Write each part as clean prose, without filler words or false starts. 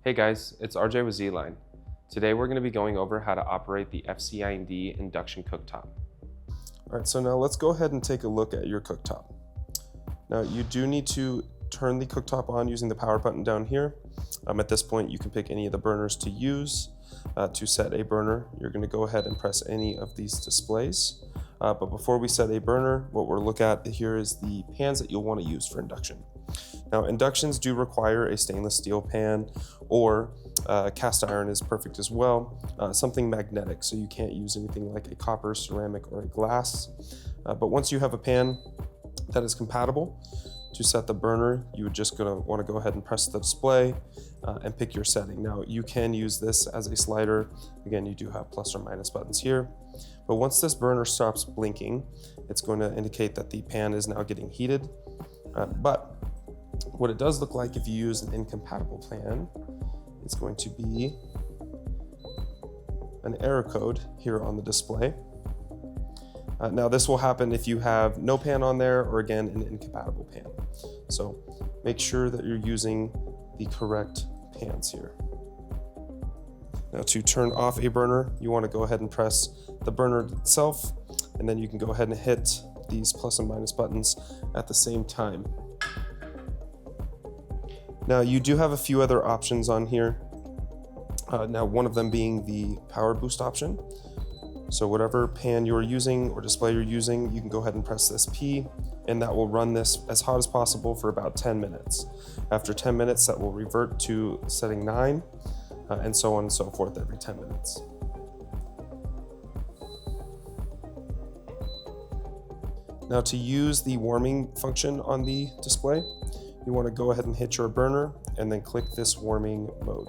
Hey guys, it's RJ with ZLINE. Today we're going to be going over how to operate the FCIND induction cooktop. All right, so now let's go ahead and take a look at your cooktop. Now you do need to turn the cooktop on using the power button down here. At this point you can pick any of the burners to use. To set a burner, you're going to go ahead and press any of these displays. But before we set a burner, what we'll look at here is the pans that you'll want to use for induction. Now inductions do require a stainless steel pan, or cast iron is perfect as well, something magnetic, so you can't use anything like a copper, ceramic, or a glass. But once you have a pan that is compatible to set the burner, you would just want to go ahead and press the display and pick your setting. Now you can use this as a slider. Again, you do have plus or minus buttons here. But once this burner stops blinking, it's going to indicate that the pan is now getting heated. But what it does look like if you use an incompatible pan, it's going to be an error code here on the display. Now this will happen if you have no pan on there, or again, an incompatible pan. So make sure that you're using the correct pans here. Now to turn off a burner, you want to go ahead and press the burner itself, and then you can go ahead and hit these plus and minus buttons at the same time. Now you do have a few other options on here. Now one of them being the power boost option. So whatever pan you're using or display you're using, you can go ahead and press this P, and that will run this as hot as possible for about 10 minutes. After 10 minutes, that will revert to setting 9, and so on and so forth every 10 minutes. Now to use the warming function on the display, you want to go ahead and hit your burner and then click this warming mode.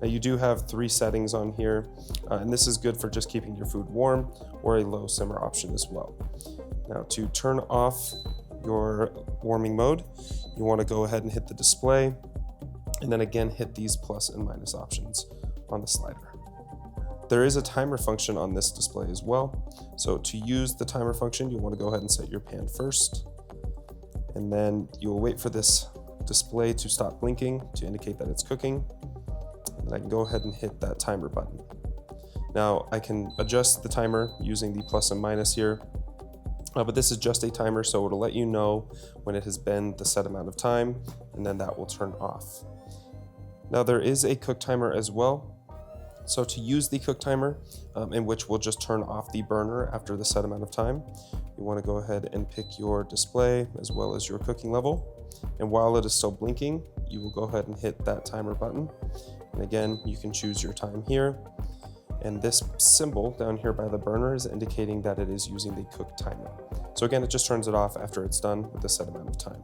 Now you do have 3 settings on here, and this is good for just keeping your food warm, or a low simmer option as well. Now to turn off your warming mode, you want to go ahead and hit the display, and then again hit these plus and minus options on the slider. There is a timer function on this display as well. So to use the timer function, you want to go ahead and set your pan first, and then you'll wait for this display to stop blinking to indicate that it's cooking. And I can go ahead and hit that timer button. Now I can adjust the timer using the plus and minus here, but this is just a timer, so it'll let you know when it has been the set amount of time, and then that will turn off. Now there is a cook timer as well. So to use the cook timer, in which we'll just turn off the burner after the set amount of time, you want to go ahead and pick your display as well as your cooking level. And while it is still blinking, you will go ahead and hit that timer button. And again, you can choose your time here. And this symbol down here by the burner is indicating that it is using the cook timer. So again, it just turns it off after it's done with the set amount of time.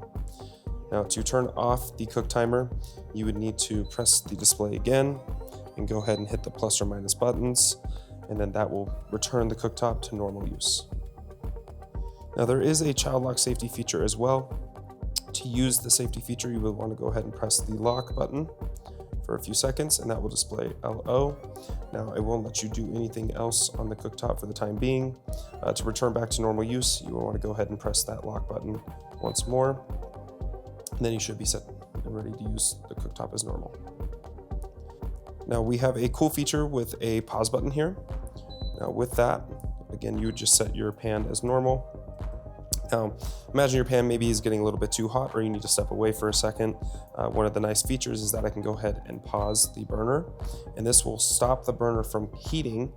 Now to turn off the cook timer, you would need to press the display again and go ahead and hit the plus or minus buttons, and then that will return the cooktop to normal use. Now there is a child lock safety feature as well. To use the safety feature, you will want to go ahead and press the lock button for a few seconds, and that will display LO. Now it won't let you do anything else on the cooktop for the time being. To return back to normal use, you will want to go ahead and press that lock button once more, and then you should be set and ready to use the cooktop as normal. Now we have a cool feature with a pause button here. Now with that, again, you would just set your pan as normal. Now imagine your pan maybe is getting a little bit too hot, or you need to step away for a second. One of the nice features is that I can go ahead and pause the burner, and this will stop the burner from heating,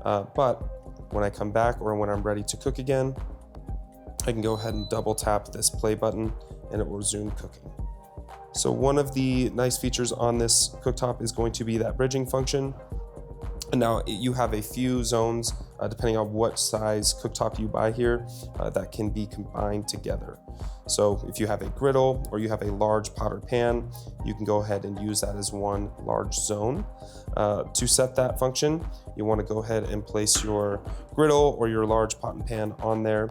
but when I come back or when I'm ready to cook again, I can go ahead and double tap this play button and it will resume cooking. So one of the nice features on this cooktop is going to be that bridging function. And now you have a few zones, depending on what size cooktop you buy here, that can be combined together. So if you have a griddle or you have a large pot or pan, you can go ahead and use that as one large zone. To set that function, you want to go ahead and place your griddle or your large pot and pan on there,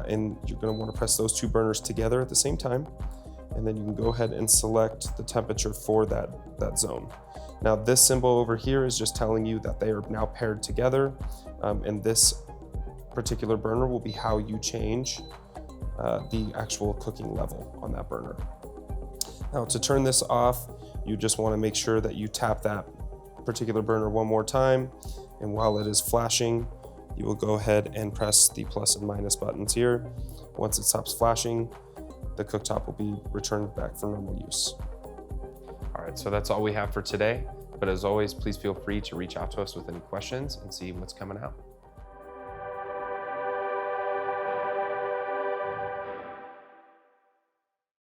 and you're going to want to press those 2 burners together at the same time. And then you can go ahead and select the temperature for that zone. Now this symbol over here is just telling you that they are now paired together, and this particular burner will be how you change the actual cooking level on that burner. Now to turn this off, You just want to make sure that you tap that particular burner one more time, and while it is flashing, you will go ahead and press the plus and minus buttons here. Once it stops flashing, the cooktop will be returned back for normal use. All right, so that's all we have for today. But as always, please feel free to reach out to us with any questions and see what's coming out.